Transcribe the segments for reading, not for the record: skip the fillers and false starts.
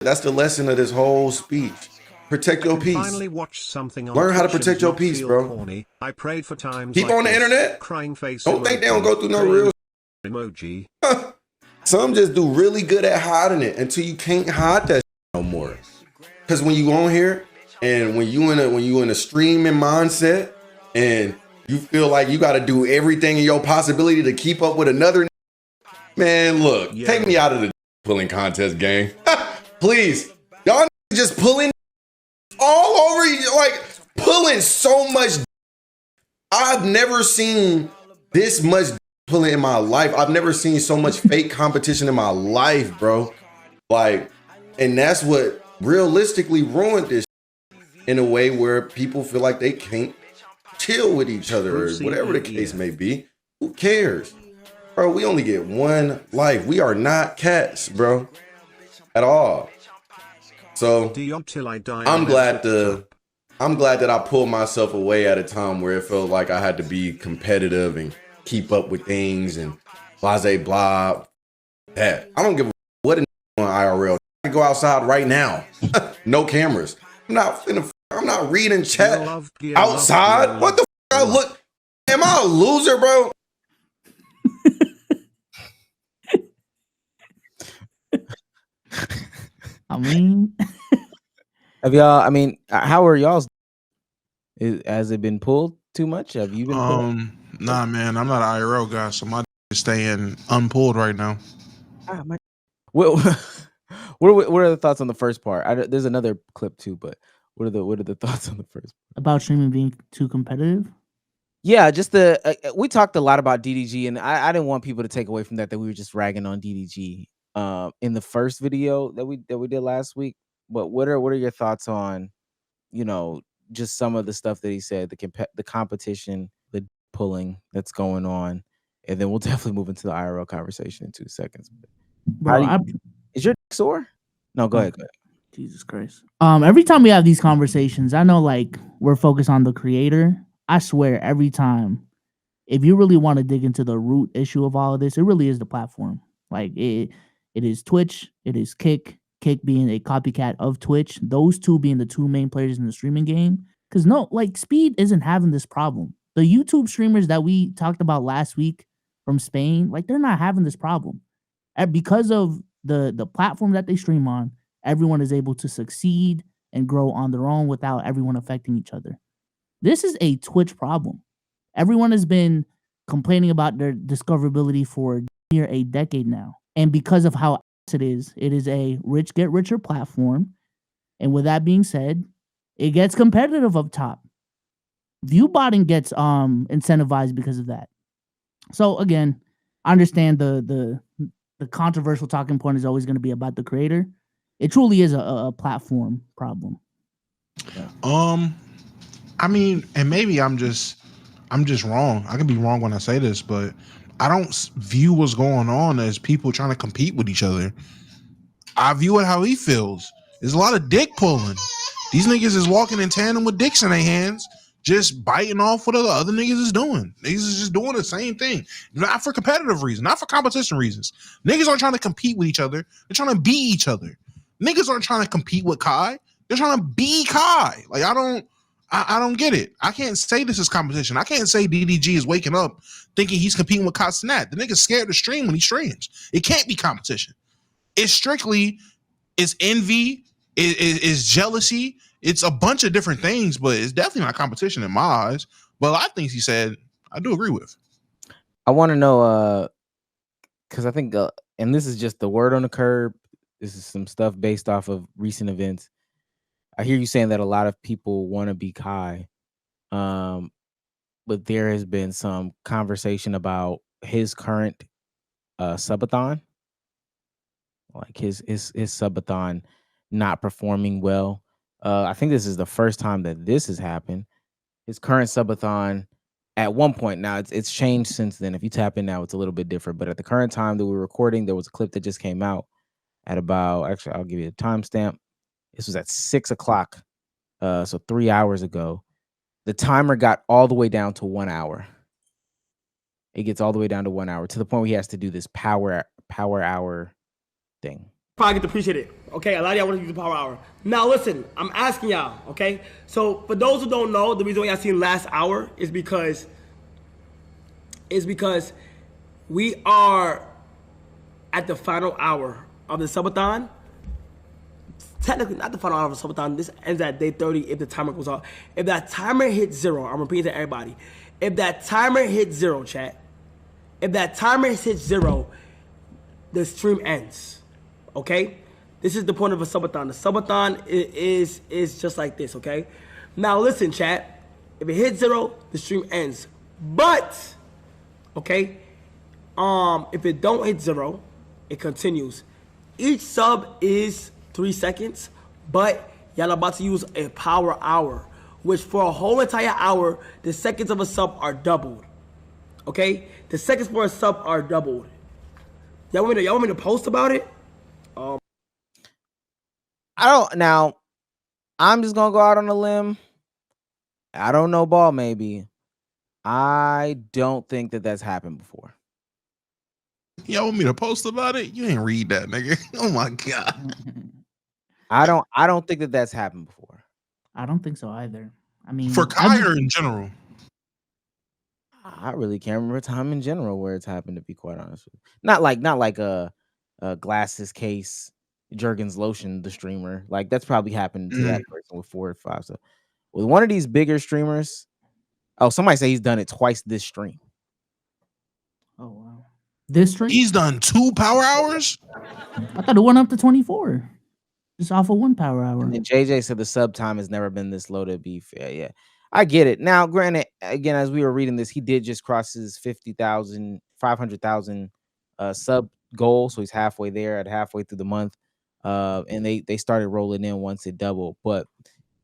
That's the lesson of this whole speech. Protect your peace. Finally watch something on Learn how to Twitch protect and your not peace, feel bro. corny. I prayed for times People like on the this. internet, Crying face don't think they don't emoji, go through no praying real. emoji. Some just do really good at hiding it until you can't hide that no more. Because when you on here and when you in a streaming mindset and you feel like you got to do everything in your possibility to keep up with another man, look, take me out of the pulling contest game, please. Y'all just pulling all over you, like pulling so much. I've never seen this much pulling in my life. I've never seen so much fake competition in my life, bro. Like, and that's what realistically ruined this in a way where people feel like they can't chill with each other or whatever the case may be. Who cares? Bro, we only get one life. We are not cats, bro. At all. So I'm glad that I pulled myself away at a time where it felt like I had to be competitive and keep up with things and blase blah. That I don't give a what on IRL. I can go outside right now. No cameras. I'm not reading chat outside. What the fuck? I look. Am I a loser, bro? I mean, have y'all? I mean, how are y'all's? Has it been pulled too much? Have you been pulled? Nah, man, I'm not an IRL guy, so my is staying unpulled right now. Well, what are the thoughts on the first part? There's another clip too, but what are the thoughts on the first part? About streaming being too competitive? Yeah, just we talked a lot about DDG, and I didn't want people to take away from that we were just ragging on DDG in the first video that we did last week. But what are your thoughts on, just some of the stuff that he said, the competition, the pulling that's going on, and then we'll definitely move into the IRL conversation in 2 seconds. Bro, is your dick sore? No, go ahead. Jesus Christ. Every time we have these conversations, I know like we're focused on the creator. I swear every time, if you really want to dig into the root issue of all of this, it really is the platform. Like it is Twitch, it is Kick being a copycat of Twitch, those two being the two main players in the streaming game. Because no, like Speed isn't having this problem. The YouTube streamers that we talked about last week from Spain, like they're not having this problem. And because of the platform that they stream on, everyone is able to succeed and grow on their own without everyone affecting each other. This is a Twitch problem. Everyone has been complaining about their discoverability for near a decade now. And because of how it is a rich get richer platform. And with that being said, it gets competitive up top. Viewbotting gets incentivized because of that. So again, I understand the controversial talking point is always going to be about the creator. It truly is a platform problem. I mean, and maybe I'm just wrong. I can be wrong when I say this, but I don't view what's going on as people trying to compete with each other. I view it how he feels. There's a lot of dick pulling. These niggas is walking in tandem with dicks in their hands, just biting off what the other niggas is doing. Niggas is just doing the same thing. Not for competitive reasons, not for competition reasons. Niggas aren't trying to compete with each other. They're trying to be each other. Niggas aren't trying to compete with Kai. They're trying to be Kai. Like, I don't get it. I can't say this is competition. I can't say DDG is waking up thinking he's competing with Cenat. The nigga's scared to stream when he streams. It can't be competition. It's strictly, it's envy, it's jealousy. It's a bunch of different things, but it's definitely not competition in my eyes. But a lot of things he said, I do agree with. I want to know, because I think, and this is just the word on the curb. This is some stuff based off of recent events. I hear you saying that a lot of people want to be Kai, but there has been some conversation about his current subathon, like his subathon not performing well. I think this is the first time that this has happened. His current subathon, at one point, now it's changed since then. If you tap in now, it's a little bit different. But at the current time that we're recording, there was a clip that just came out at about, actually, I'll give you a timestamp. This was at 6 o'clock, so 3 hours ago. The timer got all the way down to 1 hour. It gets all the way down to 1 hour to the point where he has to do this power hour thing. probably get to appreciate it. Okay, a lot of y'all want to use the power hour. Now listen, I'm asking y'all. Okay, so for those who don't know, the reason why y'all seen last hour is because we are at the final hour of the subathon. Technically, not the final hour of the subathon. This ends at day 30 if the timer goes off. If that timer hits 0, I'm repeating to everybody. If that timer hits 0, chat. If that timer hits 0, the stream ends. Okay? This is the point of a subathon. The subathon is just like this, okay? Now listen, chat. If it hits 0, the stream ends. But, okay, if it don't hit 0, it continues. Each sub is 3 seconds, but y'all about to use a power hour, which for a whole entire hour, the seconds of a sub are doubled. Okay? The seconds for a sub are doubled. Y'all want me to post about it? Now, I'm just gonna go out on a limb. I don't know, ball maybe. I don't think that that's happened before. Y'all want me to post about it? You ain't read that, nigga. Oh my god. I don't think that that's happened before. I don't think so either. I mean, For Kai or in general? I really can't remember a time in general where it's happened, to be quite honest with you. Not like a glasses case, Jergens lotion, the streamer. Like that's probably happened to that person with 4 or 5. So with one of these bigger streamers, somebody say he's done it twice this stream. Oh wow, this stream He's done 2 power hours. I thought it went up to 24, just off of 1 power hour. And JJ said the sub time has never been this low. To be fair, yeah, I get it. Now, granted, again, as we were reading this, he did just cross his 500,000 sub goal, so he's halfway there at halfway through the month. And they started rolling in once it doubled. But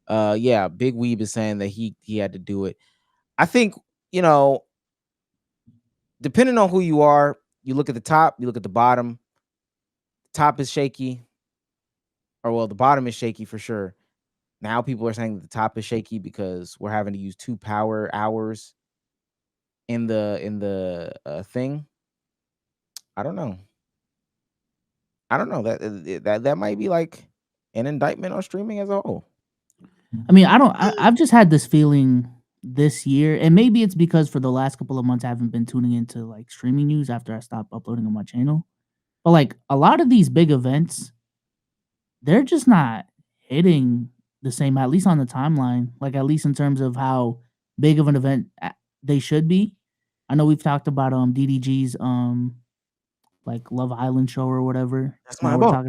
yeah, Big Weeb is saying that he had to do it. I think, depending on who you are, you look at the top, you look at the bottom. Top is shaky, the bottom is shaky for sure. Now people are saying that the top is shaky because we're having to use 2 power hours in the thing. I don't know. That might be like an indictment on streaming as a whole. I mean, I've just had this feeling this year, and maybe it's because for the last couple of months I haven't been tuning into like streaming news after I stopped uploading on my channel. But like a lot of these big events, they're just not hitting the same, at least on the timeline, like at least in terms of how big of an event they should be. I know we've talked about DDG's like Love Island show or whatever. That's my ball.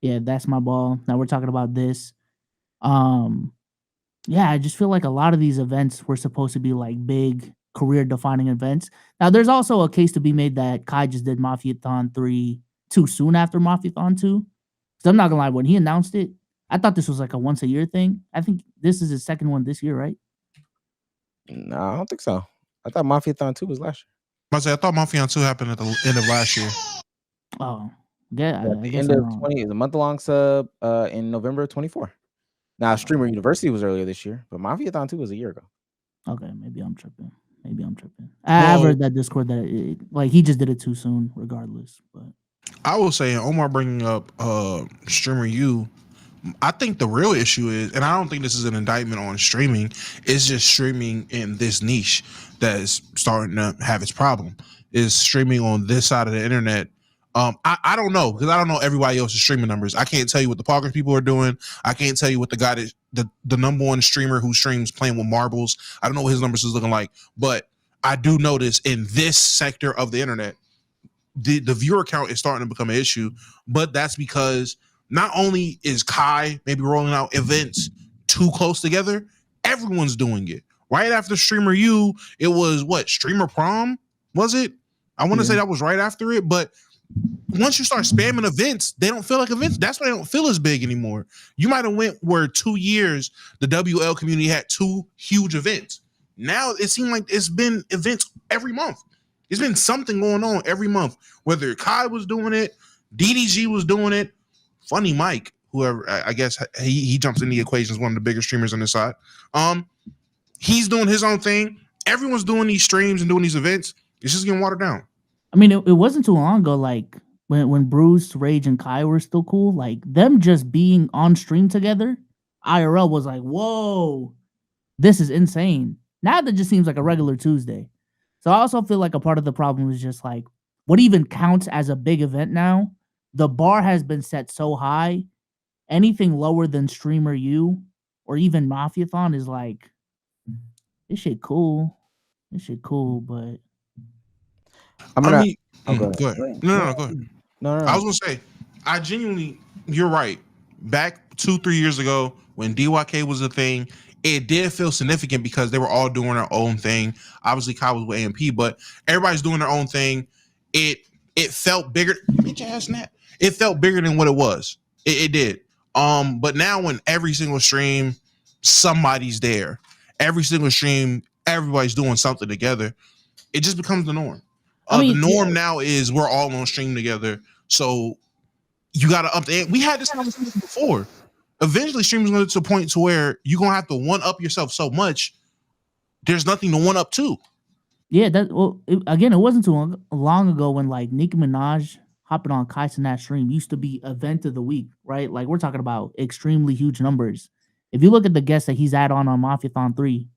Yeah, that's my ball. Now we're talking about this. Yeah, I just feel like a lot of these events were supposed to be like big career defining events. Now there's also a case to be made that Kai just did Mafiathon 3 too soon after Mafiathon 2. So I'm not gonna lie, when he announced it, I thought this was like a once a year thing. I think this is his second one this year, right? No, I don't think so. I thought Mafiathon 2 was last year. I thought Mafiathon 2 happened at the end of last year. Oh, yeah. At the end of 20, is a month-long sub in November of 24. Now, Streamer University was earlier this year, but Mafiathon 2 was a year ago. Okay, maybe I'm tripping. I've heard that Discord that like he just did it too soon, regardless. But I will say, Omar bringing up Streamer U, I think the real issue is, and I don't think this is an indictment on streaming, it's just streaming in this niche that is starting to have its problem, is streaming on this side of the internet. I don't know, because I don't know everybody else's streaming numbers. I can't tell you what the Poggers people are doing. I can't tell you what the guy that the number one streamer who streams playing with marbles, I don't know what his numbers is looking like, but I do notice in this sector of the internet, the viewer count is starting to become an issue. But that's because not only is Kai maybe rolling out events too close together, everyone's doing it. Right after Streamer U, it was what, Streamer Prom? Was it? I want to say that was right after it, but once you start spamming events, they don't feel like events. That's why they don't feel as big anymore. You might have went where 2 years the WL community had 2 huge events. Now it seemed like it's been events every month. There's been something going on every month. Whether Kai was doing it, DDG was doing it, Funny Mike, whoever, I guess he jumps in the equation, is one of the bigger streamers on this side. He's doing his own thing. Everyone's doing these streams and doing these events. It's just getting watered down. I mean, it wasn't too long ago. Like when Bruce, Rage, and Kai were still cool, like them just being on stream together, IRL was like, whoa, this is insane. Now that just seems like a regular Tuesday. So I also feel like a part of the problem is just like what even counts as a big event now. The bar has been set so high. Anything lower than Streamer U or even Mafiathon is like, this shit cool. This shit cool, but I'm I gonna. mean, Oh, go go ahead. ahead. No, go ahead. No. I was gonna say, I genuinely, you're right. Back 2-3 years ago, when DYK was a thing, it did feel significant because they were all doing their own thing. Obviously, Kyle was with AMP, but everybody's doing their own thing. It felt bigger. Bitch ass Nat. It felt bigger than what it was. It did. But now when every single stream, somebody's there. Every single stream, everybody's doing something together. It just becomes the norm. I mean, the norm now is we're all on stream together. So you got to up the ante. We had this conversation before. Eventually, streaming is going to get to a point to where you're going to have to one up yourself so much. There's nothing to one up to. yeah, that again, it wasn't too long ago when like Nicki Minaj hopping on Kai Cenat stream used to be event of the week, right? Like we're talking about extremely huge numbers. If you look at the guests that he's had on Mafiathon 3,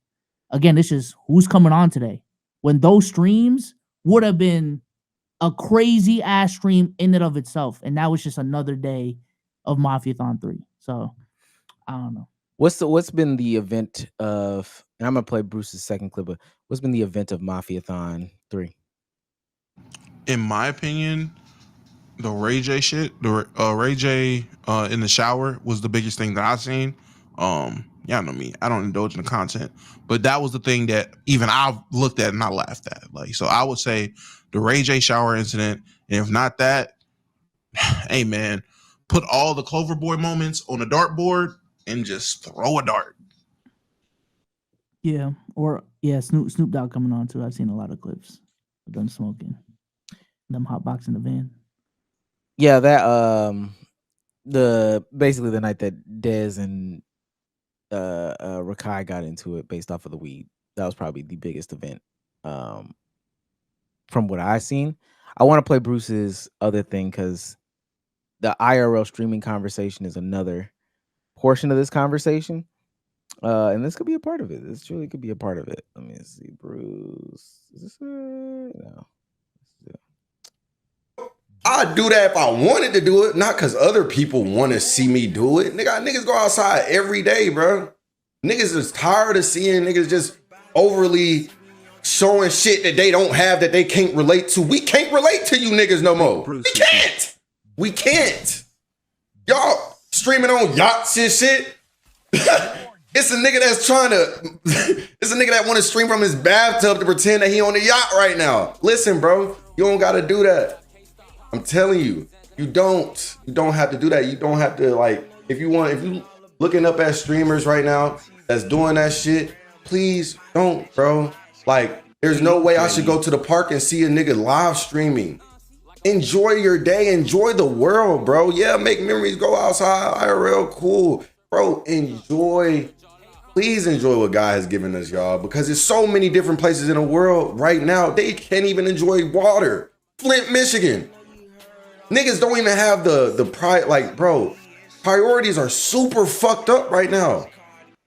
again, it's just who's coming on today. When those streams would have been a crazy ass stream in and of itself, and now it's just another day of Mafiathon 3. So I don't know. What's been the event of? And I'm gonna play Bruce's second clip. But what's been the event of Mafiathon 3? In my opinion, the Ray J shit, the Ray J in the shower was the biggest thing that I've seen. Y'all know me, I don't indulge in the content, but that was the thing that even I looked at and I laughed at. Like, so I would say the Ray J shower incident, and if not that, hey man, put all the Clover Boy moments on a dartboard and just throw a dart. Yeah, or yeah, Snoop Dogg coming on too. I've seen a lot of clips of them smoking, them hotboxing the van. Yeah, that basically the night that Dez and Rakai got into it based off of the weed. That was probably the biggest event from what I've seen. I want to play Bruce's other thing because the IRL streaming conversation is another portion of this conversation. And this could be a part of it. This truly could be a part of it. Let me see, Bruce. Is this no? I'd do that if I wanted to do it, not because other people want to see me do it. Niggas go outside every day, bro. Niggas is tired of seeing niggas just overly showing shit that they don't have that they can't relate to. We can't relate to you niggas no more. We can't. We can't. Y'all streaming on yachts and shit. It's a nigga that's trying to, it's a nigga that want to stream from his bathtub to pretend that he on the yacht right now. Listen, bro, you don't got to do that. I'm telling you, you don't have to do that. You don't have to, like, if you looking up at streamers right now that's doing that shit, please don't, bro. Like, there's no way I should go to the park and see a nigga live streaming. Enjoy your day, enjoy the world, bro. Yeah, make memories, go outside, IRL, cool. Bro, please enjoy what God has given us, y'all, because there's so many different places in the world right now, they can't even enjoy water. Flint, Michigan. Niggas don't even have the pride, like, bro, priorities are super fucked up right now.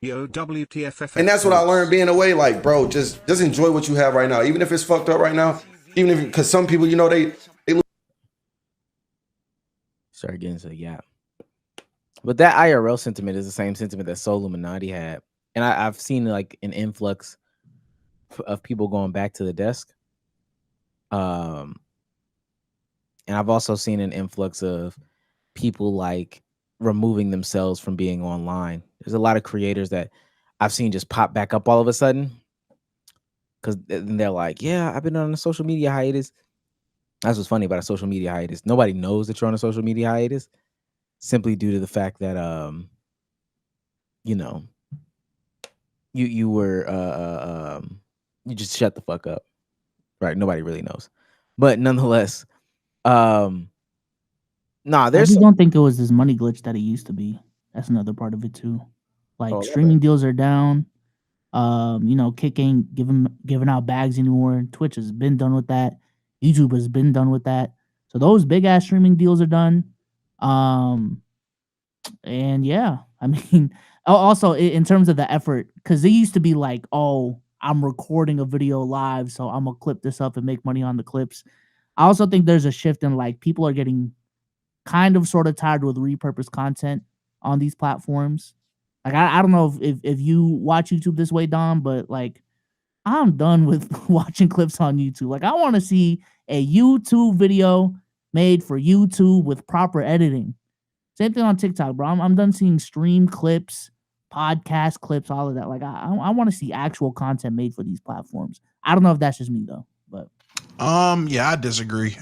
Yo, WTFF. And that's what I learned being away, like, bro, just enjoy what you have right now. Even if it's fucked up right now, even if, because some people, you know, they start getting to the gap. But that IRL sentiment is the same sentiment that Soul Illuminati had. And I've seen like an influx of people going back to the desk. And I've also seen an influx of people like removing themselves from being online. There's a lot of creators that I've seen just pop back up all of a sudden. Because they're like, yeah, I've been on a social media hiatus. That's what's funny about a social media hiatus. Nobody knows that you're on a social media hiatus simply due to the fact that, you know, you were, you just shut the fuck up. Right. Nobody really knows. But nonetheless, I just don't think it was this money glitch that it used to be. That's another part of it too. Like streaming deals are down. You know, Kick ain't giving out bags anymore. Twitch has been done with that. YouTube has been done with that. So those big ass streaming deals are done. And yeah, I mean, also in terms of the effort, because it used to be like, oh, I'm recording a video live, so I'm gonna clip this up and make money on the clips. I also think there's a shift in like people are getting kind of sort of tired with repurposed content on these platforms. Like I don't know if you watch YouTube this way, Dom, but like I'm done with watching clips on YouTube. Like I want to see a YouTube video made for YouTube with proper editing. Same thing on TikTok, bro. I'm done seeing stream clips, podcast clips, all of that. Like I want to see actual content made for these platforms. I don't know if that's just me though, but yeah, I disagree.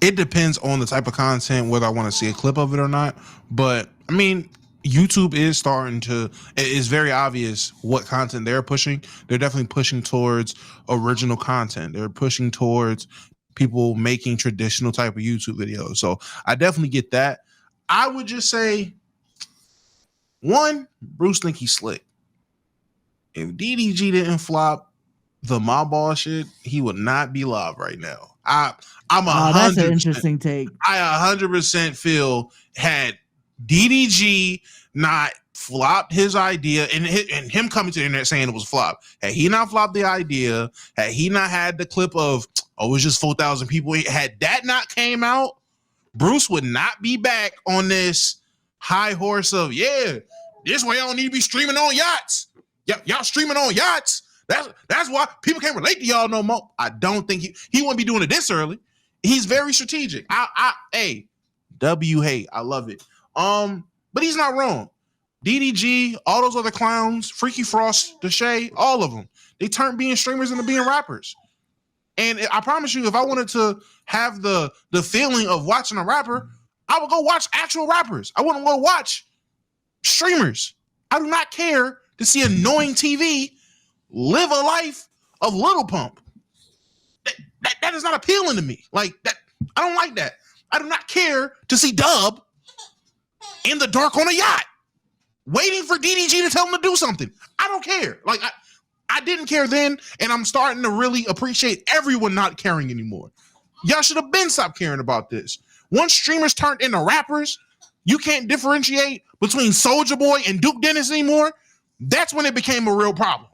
It depends on the type of content, whether I want to see a clip of it or not. But I mean, YouTube is starting to, it's very obvious what content they're pushing. They're definitely pushing towards original content. They're pushing towards people making traditional type of YouTube videos. So I definitely get that. I would just say, one, Bruce think he's slick. If DDG didn't flop the my ball shit, he would not be live right now. I'm 100%. That's an interesting take. I 100% feel had DDG not flopped his idea and him coming to the internet saying it was a flop. Had he not flopped the idea, had he not had the clip of, oh, it was just 4,000 people, had that not came out, Bruce would not be back on this high horse of, yeah, this way I don't need to be streaming on yachts. Y'all streaming on yachts. That's why people can't relate to y'all no more. I don't think he wouldn't be doing it this early. He's very strategic. Hey, hey, I love it. But he's not wrong. DDG, all those other clowns, Freaky Frost, Deshae, all of them, they turned being streamers into being rappers. And I promise you, if I wanted to have the feeling of watching a rapper, I would go watch actual rappers. I wouldn't go watch streamers. I do not care to see annoying TV live a life of Little Pump. That is not appealing to me. Like that, I don't like that. I do not care to see Dub in the dark on a yacht, waiting for DDG to tell him to do something. I don't care. Like I didn't care then, and I'm starting to really appreciate everyone not caring anymore. Y'all should have been stopped caring about this. Once streamers turned into rappers, you can't differentiate between Soulja Boy and Duke Dennis anymore. That's when it became a real problem.